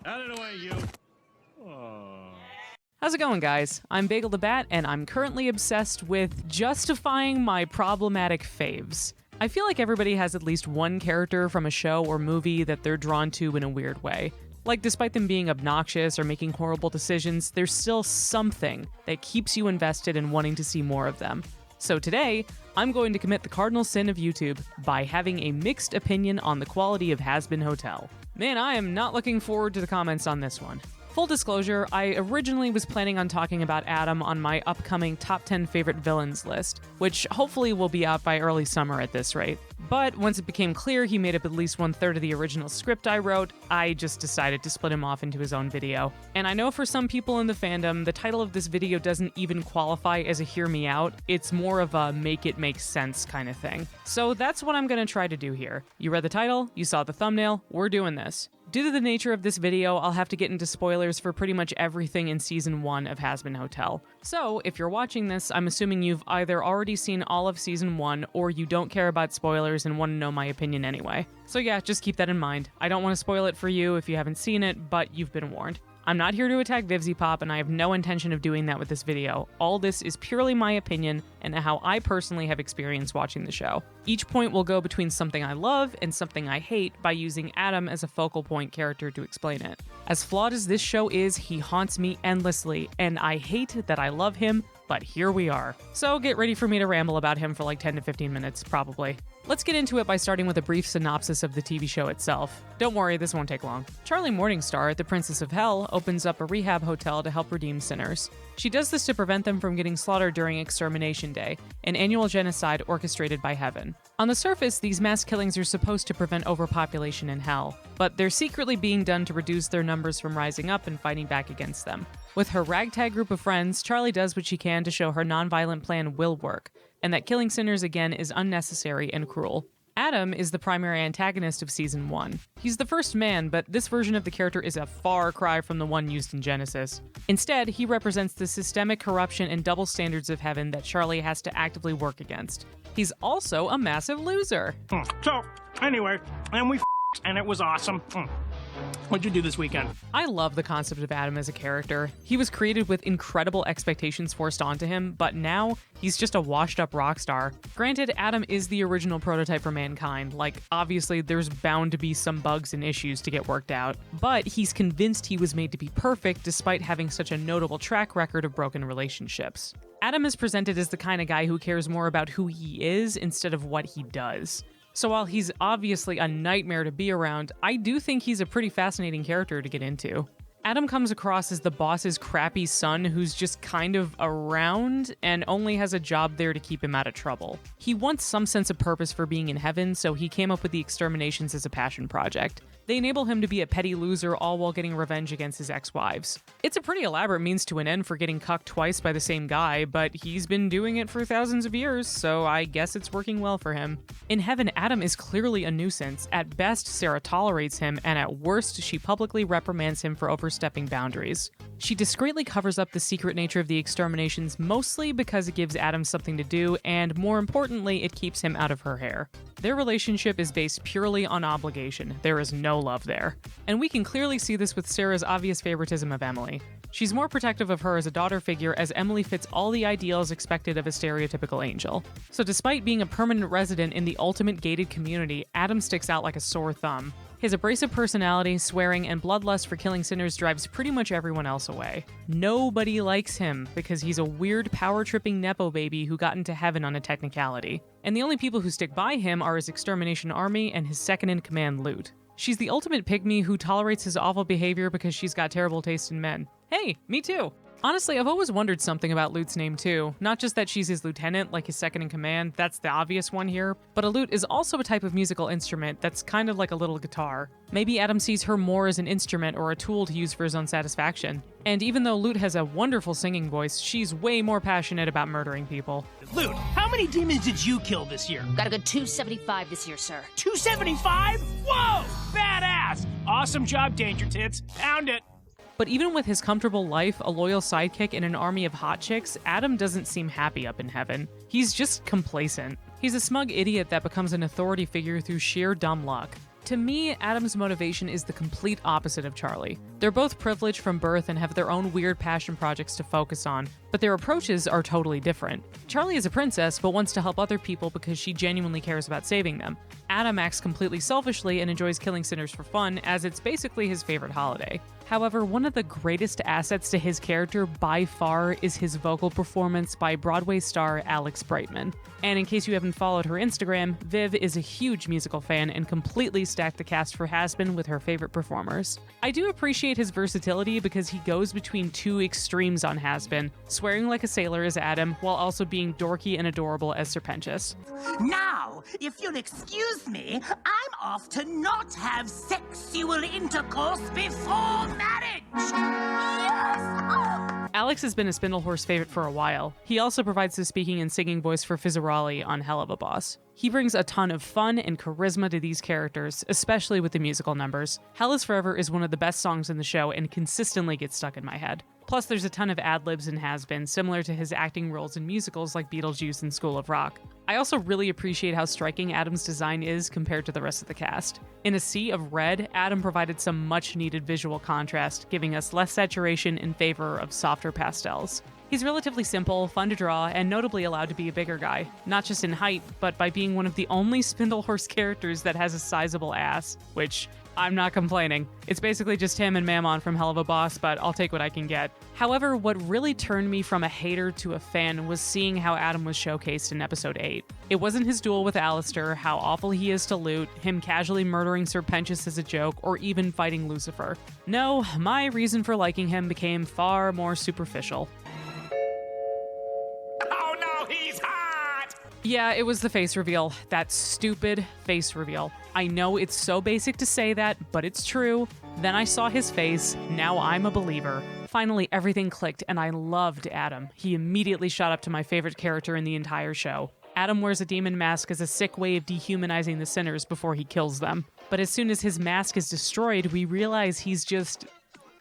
Out of the way, you. Oh. How's it going, guys? I'm Bagel the Bat, and I'm currently obsessed with justifying my problematic faves. I feel like everybody has at least one character from a show or movie that they're drawn to in a weird way. Like, despite them being obnoxious or making horrible decisions, there's still something that keeps you invested in wanting to see more of them. So today, I'm going to commit the cardinal sin of YouTube by having a mixed opinion on the quality of Hazbin Hotel. Man, I am not looking forward to the comments on this one. Full disclosure, I originally was planning on talking about Adam on my upcoming top 10 favorite villains list, which hopefully will be out by early summer at this rate. But once it became clear he made up at least 1/3 of the original script I wrote, I just decided to split him off into his own video. And I know for some people in the fandom, the title of this video doesn't even qualify as a hear me out, it's more of a make it make sense kind of thing. So that's what I'm gonna try to do here. You read the title, you saw the thumbnail, we're doing this. Due to the nature of this video, I'll have to get into spoilers for pretty much everything in Season 1 of Hazbin Hotel. So, if you're watching this, I'm assuming you've either already seen all of Season 1, or you don't care about spoilers and want to know my opinion anyway. So yeah, just keep that in mind. I don't want to spoil it for you if you haven't seen it, but you've been warned. I'm not here to attack VivziePop, and I have no intention of doing that with this video. All this is purely my opinion and how I personally have experienced watching the show. Each point will go between something I love and something I hate by using Adam as a focal point character to explain it. As flawed as this show is, he haunts me endlessly, and I hate that I love him, but here we are. So get ready for me to ramble about him for like 10 to 15 minutes, probably. Let's get into it by starting with a brief synopsis of the TV show itself. Don't worry, this won't take long. Charlie Morningstar, the Princess of Hell, opens up a rehab hotel to help redeem sinners. She does this to prevent them from getting slaughtered during Extermination Day, an annual genocide orchestrated by Heaven. On the surface, these mass killings are supposed to prevent overpopulation in Hell, but they're secretly being done to reduce their numbers from rising up and fighting back against them. With her ragtag group of friends, Charlie does what she can to show her nonviolent plan will work, and that killing sinners again is unnecessary and cruel. Adam is the primary antagonist of Season 1. He's the first man, but this version of the character is a far cry from the one used in Genesis. Instead, he represents the systemic corruption and double standards of Heaven that Charlie has to actively work against. He's also a massive loser. So, anyway, and we and it was awesome. What'd you do this weekend? I love the concept of Adam as a character. He was created with incredible expectations forced onto him, but now he's just a washed-up rock star. Granted, Adam is the original prototype for mankind. Like, obviously, there's bound to be some bugs and issues to get worked out. But he's convinced he was made to be perfect despite having such a notable track record of broken relationships. Adam is presented as the kind of guy who cares more about who he is instead of what he does. So while he's obviously a nightmare to be around, I do think he's a pretty fascinating character to get into. Adam comes across as the boss's crappy son who's just kind of around and only has a job there to keep him out of trouble. He wants some sense of purpose for being in Heaven, so he came up with the exterminations as a passion project. They enable him to be a petty loser, all while getting revenge against his ex-wives. It's a pretty elaborate means to an end for getting cucked twice by the same guy, but he's been doing it for thousands of years, so I guess it's working well for him. In Heaven, Adam is clearly a nuisance. At best, Sarah tolerates him, and at worst, she publicly reprimands him for overstepping boundaries. She discreetly covers up the secret nature of the exterminations, mostly because it gives Adam something to do, and more importantly, it keeps him out of her hair. Their relationship is based purely on obligation. There is no love there. And we can clearly see this with Sarah's obvious favoritism of Emily. She's more protective of her as a daughter figure, as Emily fits all the ideals expected of a stereotypical angel. So despite being a permanent resident in the ultimate gated community, Adam sticks out like a sore thumb. His abrasive personality, swearing, and bloodlust for killing sinners drives pretty much everyone else away. Nobody likes him because he's a weird power-tripping Nepo baby who got into Heaven on a technicality. And the only people who stick by him are his extermination army and his second-in-command Lute. She's the ultimate pygmy who tolerates his awful behavior because she's got terrible taste in men. Hey, me too! Honestly, I've always wondered something about Lute's name too. Not just that she's his lieutenant, like his second-in-command, that's the obvious one here, but a lute is also a type of musical instrument that's kind of like a little guitar. Maybe Adam sees her more as an instrument or a tool to use for his own satisfaction. And even though Lute has a wonderful singing voice, she's way more passionate about murdering people. Lute, how many demons did you kill this year? Got a good 275 this year, sir. 275? Whoa! Badass! Awesome job, Danger Tits. Pound it! But even with his comfortable life, a loyal sidekick, and an army of hot chicks, Adam doesn't seem happy up in Heaven. He's just complacent. He's a smug idiot that becomes an authority figure through sheer dumb luck. To me, Adam's motivation is the complete opposite of Charlie. They're both privileged from birth and have their own weird passion projects to focus on, but their approaches are totally different. Charlie is a princess, but wants to help other people because she genuinely cares about saving them. Adam acts completely selfishly and enjoys killing sinners for fun, as it's basically his favorite holiday. However, one of the greatest assets to his character by far is his vocal performance by Broadway star Alex Brightman. And in case you haven't followed her Instagram, Viv is a huge musical fan and completely stacked the cast for Hazbin with her favorite performers. I do appreciate his versatility because he goes between two extremes on Hazbin, swearing like a sailor as Adam while also being dorky and adorable as Serpentius. Now, if you'll excuse me, I'm off to not have sexual intercourse before marriage! Yes! Alex has been a Spindlehorse favorite for a while. He also provides the speaking and singing voice for Fizzarolli on Hell of a Boss. He brings a ton of fun and charisma to these characters, especially with the musical numbers. Hell is Forever is one of the best songs in the show and consistently gets stuck in my head. Plus, there's a ton of ad-libs and has-been, similar to his acting roles in musicals like Beetlejuice and School of Rock. I also really appreciate how striking Adam's design is compared to the rest of the cast. In a sea of red, Adam provided some much-needed visual contrast, giving us less saturation in favor of softer pastels. He's relatively simple, fun to draw, and notably allowed to be a bigger guy, not just in height, but by being one of the only Spindlehorse characters that has a sizable ass, which I'm not complaining. It's basically just him and Mammon from Hell of a Boss, but I'll take what I can get. However, what really turned me from a hater to a fan was seeing how Adam was showcased in episode 8. It wasn't his duel with Alistair, how awful he is to loot, him casually murdering Serpentius as a joke, or even fighting Lucifer. No, my reason for liking him became far more superficial. Oh no, he's hot! Yeah, it was the face reveal. That stupid face reveal. I know it's so basic to say that, but it's true. Then I saw his face. Now I'm a believer. Finally, everything clicked, and I loved Adam. He immediately shot up to my favorite character in the entire show. Adam wears a demon mask as a sick way of dehumanizing the sinners before he kills them. But as soon as his mask is destroyed, we realize he's just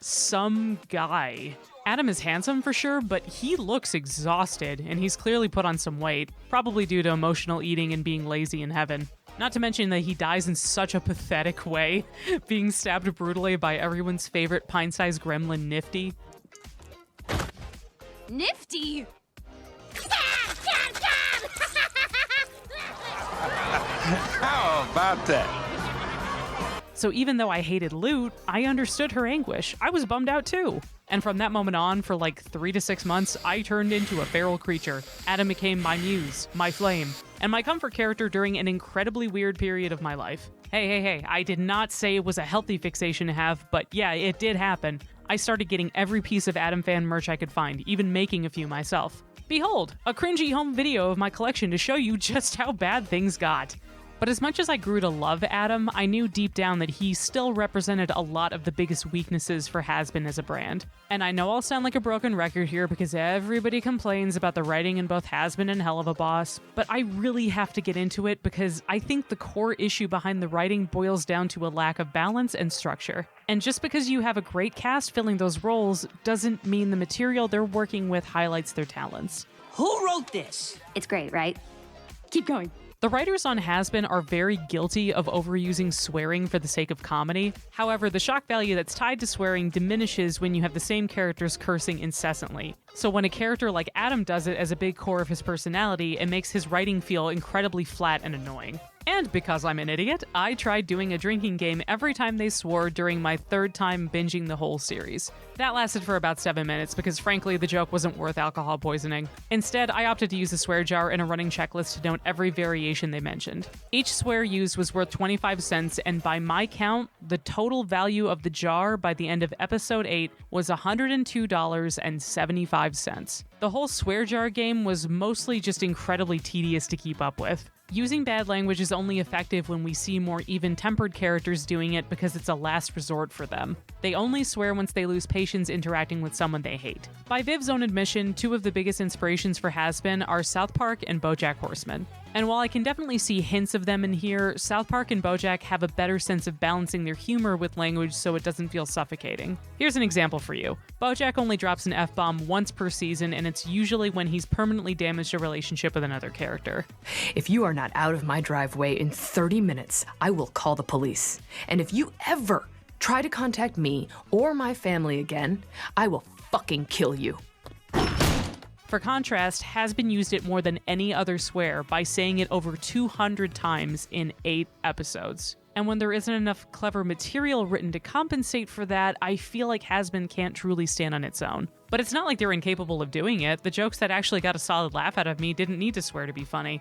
some guy. Adam is handsome for sure, but he looks exhausted, and he's clearly put on some weight, probably due to emotional eating and being lazy in heaven. Not to mention that he dies in such a pathetic way, being stabbed brutally by everyone's favorite pint-sized gremlin, Nifty. Nifty! How about that? So even though I hated Loot, I understood her anguish. I was bummed out too. And from that moment on, for like 3 to 6 months, I turned into a feral creature. Adam became my muse, my flame, and my comfort character during an incredibly weird period of my life. Hey, I did not say it was a healthy fixation to have, but yeah, it did happen. I started getting every piece of Adam fan merch I could find, even making a few myself. Behold, a cringy home video of my collection to show you just how bad things got. But as much as I grew to love Adam, I knew deep down that he still represented a lot of the biggest weaknesses for Hazbin as a brand. And I know I'll sound like a broken record here because everybody complains about the writing in both Hazbin and Hell of a Boss, but I really have to get into it because I think the core issue behind the writing boils down to a lack of balance and structure. And just because you have a great cast filling those roles doesn't mean the material they're working with highlights their talents. Who wrote this? It's great, right? Keep going. The writers on Hazbin are very guilty of overusing swearing for the sake of comedy. However, the shock value that's tied to swearing diminishes when you have the same characters cursing incessantly. So when a character like Adam does it as a big core of his personality, it makes his writing feel incredibly flat and annoying. And because I'm an idiot, I tried doing a drinking game every time they swore during my 3rd time binging the whole series. That lasted for about 7 minutes because frankly the joke wasn't worth alcohol poisoning. Instead, I opted to use a swear jar and a running checklist to note every variation they mentioned. Each swear used was worth 25 cents, and by my count, the total value of the jar by the end of episode 8 was $102.75. The whole swear jar game was mostly just incredibly tedious to keep up with. Using bad language is only effective when we see more even-tempered characters doing it because it's a last resort for them. They only swear once they lose patience interacting with someone they hate. By Viv's own admission, 2 of the biggest inspirations for Hazbin are South Park and Bojack Horseman. And while I can definitely see hints of them in here, South Park and Bojack have a better sense of balancing their humor with language so it doesn't feel suffocating. Here's an example for you. Bojack only drops an F-bomb once per season, and it's usually when he's permanently damaged a relationship with another character. If you are not out of my driveway in 30 minutes, I will call the police. And if you ever try to contact me or my family again, I will fucking kill you. For contrast, Hazbin used it more than any other swear by saying it over 200 times in 8 episodes. And when there isn't enough clever material written to compensate for that, I feel like Hazbin can't truly stand on its own. But it's not like they're incapable of doing it. The jokes that actually got a solid laugh out of me didn't need to swear to be funny.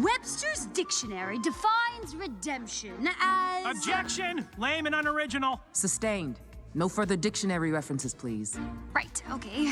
Webster's dictionary defines redemption as... Objection! Lame and unoriginal. Sustained. No further dictionary references, please. Right, okay.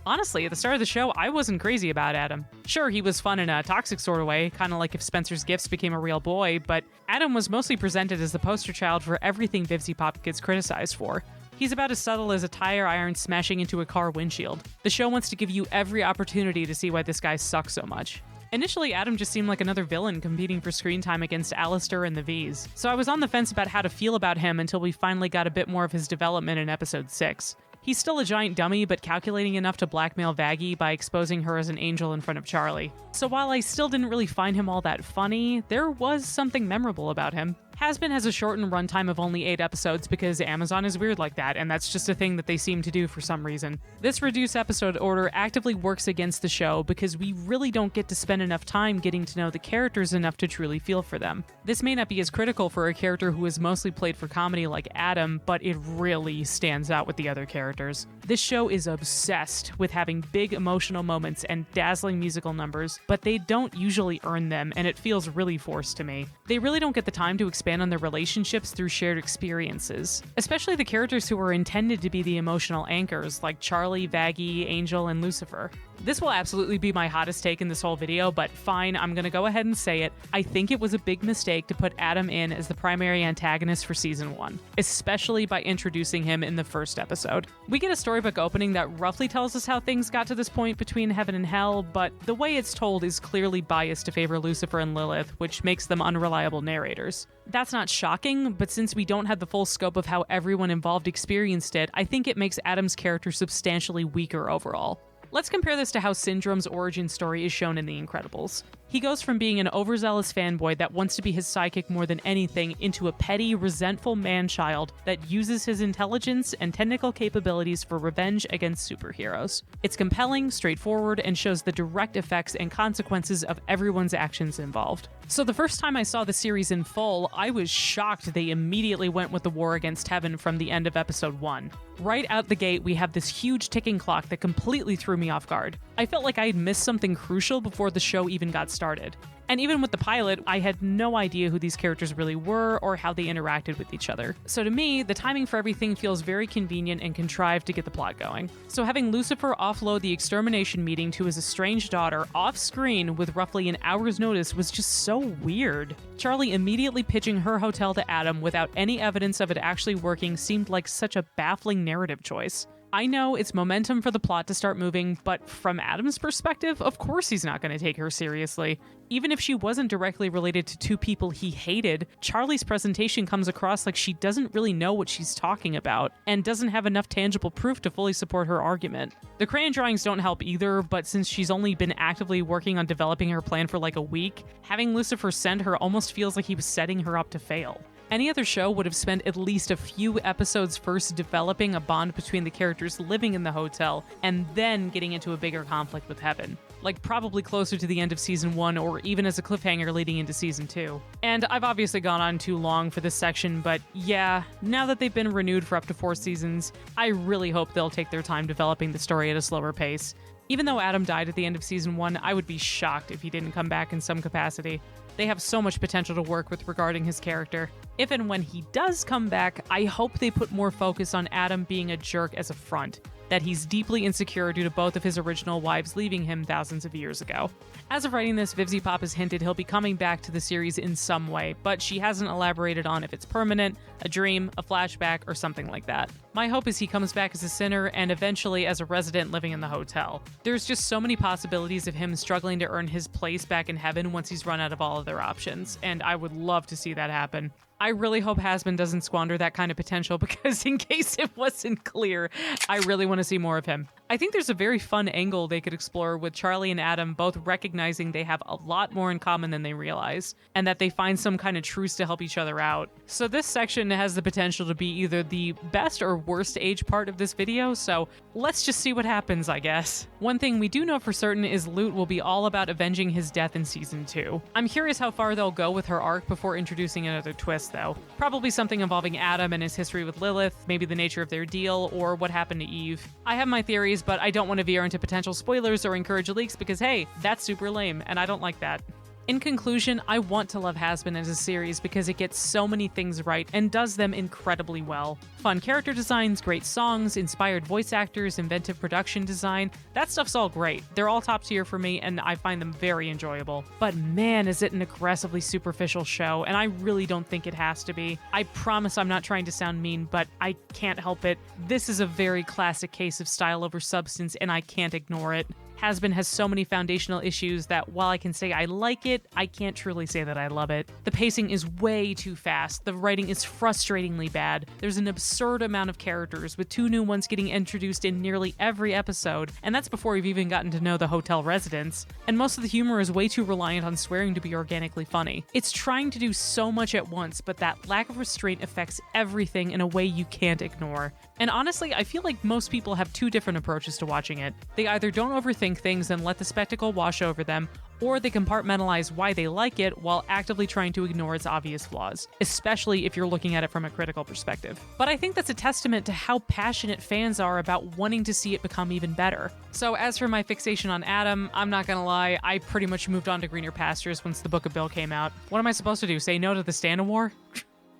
Honestly, at the start of the show, I wasn't crazy about Adam. Sure, he was fun in a toxic sort of way, kind of like if Spencer's Gifts became a real boy, but Adam was mostly presented as the poster child for everything Vivzy Pop gets criticized for. He's about as subtle as a tire iron smashing into a car windshield. The show wants to give you every opportunity to see why this guy sucks so much. Initially, Adam just seemed like another villain competing for screen time against Alistair and the V's, so I was on the fence about how to feel about him until we finally got a bit more of his development in episode 6. He's still a giant dummy, but calculating enough to blackmail Vaggie by exposing her as an angel in front of Charlie. So while I still didn't really find him all that funny, there was something memorable about him. Hazbin has a shortened runtime of only 8 episodes because Amazon is weird like that, and that's just a thing that they seem to do for some reason. This reduced episode order actively works against the show because we really don't get to spend enough time getting to know the characters enough to truly feel for them. This may not be as critical for a character who is mostly played for comedy like Adam, but it really stands out with the other characters. This show is obsessed with having big emotional moments and dazzling musical numbers, but they don't usually earn them, and it feels really forced to me. They really don't get the time to expand on their relationships through shared experiences, especially the characters who are intended to be the emotional anchors, like Charlie, Vaggie, Angel, and Lucifer. This will absolutely be my hottest take in this whole video, but fine, I'm gonna go ahead and say it. I think it was a big mistake to put Adam in as the primary antagonist for season 1, especially by introducing him in the first episode. We get a storybook opening that roughly tells us how things got to this point between heaven and hell, but the way it's told is clearly biased to favor Lucifer and Lilith, which makes them unreliable narrators. That's not shocking, but since we don't have the full scope of how everyone involved experienced it, I think it makes Adam's character substantially weaker overall. Let's compare this to how Syndrome's origin story is shown in The Incredibles. He goes from being an overzealous fanboy that wants to be his sidekick more than anything into a petty, resentful man-child that uses his intelligence and technical capabilities for revenge against superheroes. It's compelling, straightforward, and shows the direct effects and consequences of everyone's actions involved. So the first time I saw the series in full, I was shocked they immediately went with the war against heaven from the end of episode 1. Right out the gate, we have this huge ticking clock that completely threw me off guard. I felt like I had missed something crucial before the show even got started. And even with the pilot, I had no idea who these characters really were or how they interacted with each other. So to me, the timing for everything feels very convenient and contrived to get the plot going. So having Lucifer offload the extermination meeting to his estranged daughter off screen with roughly an hour's notice was just so weird. Charlie immediately pitching her hotel to Adam without any evidence of it actually working seemed like such a baffling narrative choice. I know it's momentum for the plot to start moving, but from Adam's perspective, of course he's not going to take her seriously. Even if she wasn't directly related to 2 people he hated, Charlie's presentation comes across like she doesn't really know what she's talking about, and doesn't have enough tangible proof to fully support her argument. The crayon drawings don't help either, but since she's only been actively working on developing her plan for like a week, having Lucifer send her almost feels like he was setting her up to fail. Any other show would have spent at least a few episodes first developing a bond between the characters living in the hotel, and then getting into a bigger conflict with Heaven. Like probably closer to the end of season 1 or even as a cliffhanger leading into season 2. And I've obviously gone on too long for this section, but yeah, now that they've been renewed for up to 4 seasons, I really hope they'll take their time developing the story at a slower pace. Even though Adam died at the end of season 1, I would be shocked if he didn't come back in some capacity. They have so much potential to work with regarding his character. If and when he does come back, I hope they put more focus on Adam being a jerk as a front, that he's deeply insecure due to both of his original wives leaving him thousands of years ago. As of writing this, Vivzy Pop has hinted he'll be coming back to the series in some way, but she hasn't elaborated on if it's permanent, a dream, a flashback, or something like that. My hope is he comes back as a sinner and eventually as a resident living in the hotel. There's just so many possibilities of him struggling to earn his place back in heaven once he's run out of all other options, and I would love to see that happen. I really hope Hazbin doesn't squander that kind of potential because in case it wasn't clear, I really want to see more of him. I think there's a very fun angle they could explore with Charlie and Adam both recognizing they have a lot more in common than they realize, and that they find some kind of truce to help each other out. So this section has the potential to be either the best or worst age part of this video, so let's just see what happens, I guess. One thing we do know for certain is Lute will be all about avenging his death in Season 2. I'm curious how far they'll go with her arc before introducing another twist, though. Probably something involving Adam and his history with Lilith, maybe the nature of their deal, or what happened to Eve. I have my theories, but I don't want to veer into potential spoilers or encourage leaks because, hey, that's super lame, and I don't like that. In conclusion, I want to love Hazbin as a series because it gets so many things right and does them incredibly well. Fun character designs, great songs, inspired voice actors, inventive production design, that stuff's all great. They're all top tier for me and I find them very enjoyable. But man, is it an aggressively superficial show, and I really don't think it has to be. I promise I'm not trying to sound mean, but I can't help it. This is a very classic case of style over substance and I can't ignore it. Hazbin has so many foundational issues that while I can say I like it, I can't truly say that I love it. The pacing is way too fast, the writing is frustratingly bad, there's an absurd amount of characters, with 2 new ones getting introduced in nearly every episode, and that's before we've even gotten to know the hotel residents, and most of the humor is way too reliant on swearing to be organically funny. It's trying to do so much at once, but that lack of restraint affects everything in a way you can't ignore. And honestly, I feel like most people have 2 different approaches to watching it. They either don't overthink things and let the spectacle wash over them, or they compartmentalize why they like it while actively trying to ignore its obvious flaws, especially if you're looking at it from a critical perspective. But I think that's a testament to how passionate fans are about wanting to see it become even better. So as for my fixation on Adam, I'm not gonna lie, I pretty much moved on to greener pastures once the Book of Bill came out. What am I supposed to do, say no to the Stand War?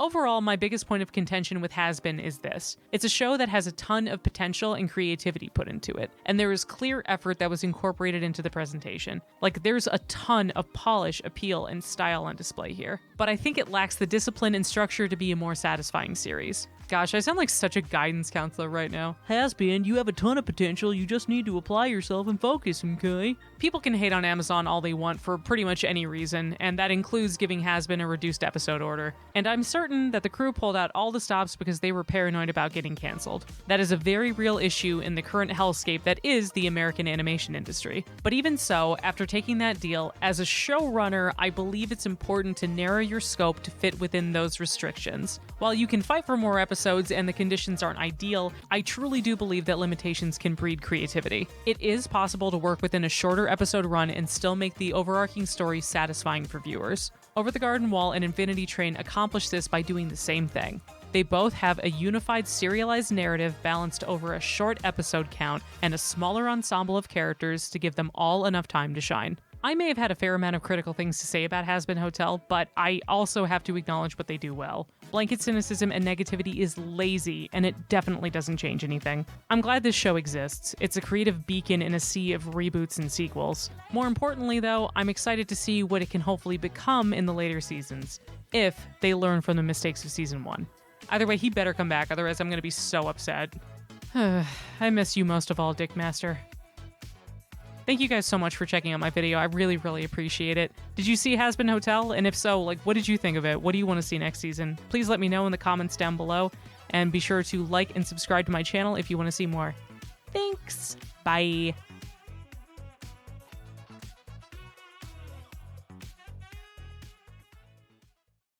Overall, my biggest point of contention with Hazbin is this. It's a show that has a ton of potential and creativity put into it, and there is clear effort that was incorporated into the presentation. Like, there's a ton of polish, appeal, and style on display here. But I think it lacks the discipline and structure to be a more satisfying series. Gosh, I sound like such a guidance counselor right now. Hazbin, you have a ton of potential, you just need to apply yourself and focus, okay? People can hate on Amazon all they want for pretty much any reason, and that includes giving Hazbin a reduced episode order. And I'm certain that the crew pulled out all the stops because they were paranoid about getting canceled. That is a very real issue in the current hellscape that is the American animation industry. But even so, after taking that deal, as a showrunner, I believe it's important to narrow your scope to fit within those restrictions. While you can fight for more episodes and the conditions aren't ideal, I truly do believe that limitations can breed creativity. It is possible to work within a shorter episode run and still make the overarching story satisfying for viewers. Over the Garden Wall and Infinity Train accomplish this by doing the same thing. They both have a unified serialized narrative balanced over a short episode count and a smaller ensemble of characters to give them all enough time to shine. I may have had a fair amount of critical things to say about Hazbin Hotel, but I also have to acknowledge what they do well. Blanket cynicism and negativity is lazy, and it definitely doesn't change anything. I'm glad this show exists. It's a creative beacon in a sea of reboots and sequels. More importantly, though, I'm excited to see what it can hopefully become in the later seasons, if they learn from the mistakes of Season 1. Either way, he better come back, otherwise I'm going to be so upset. I miss you most of all, Dick Master. Thank you guys so much for checking out my video. I really, really appreciate it. Did you see Hazbin Hotel? And if so, what did you think of it? What do you want to see next season? Please let me know in the comments down below. And be sure to like and subscribe to my channel if you want to see more. Thanks. Bye.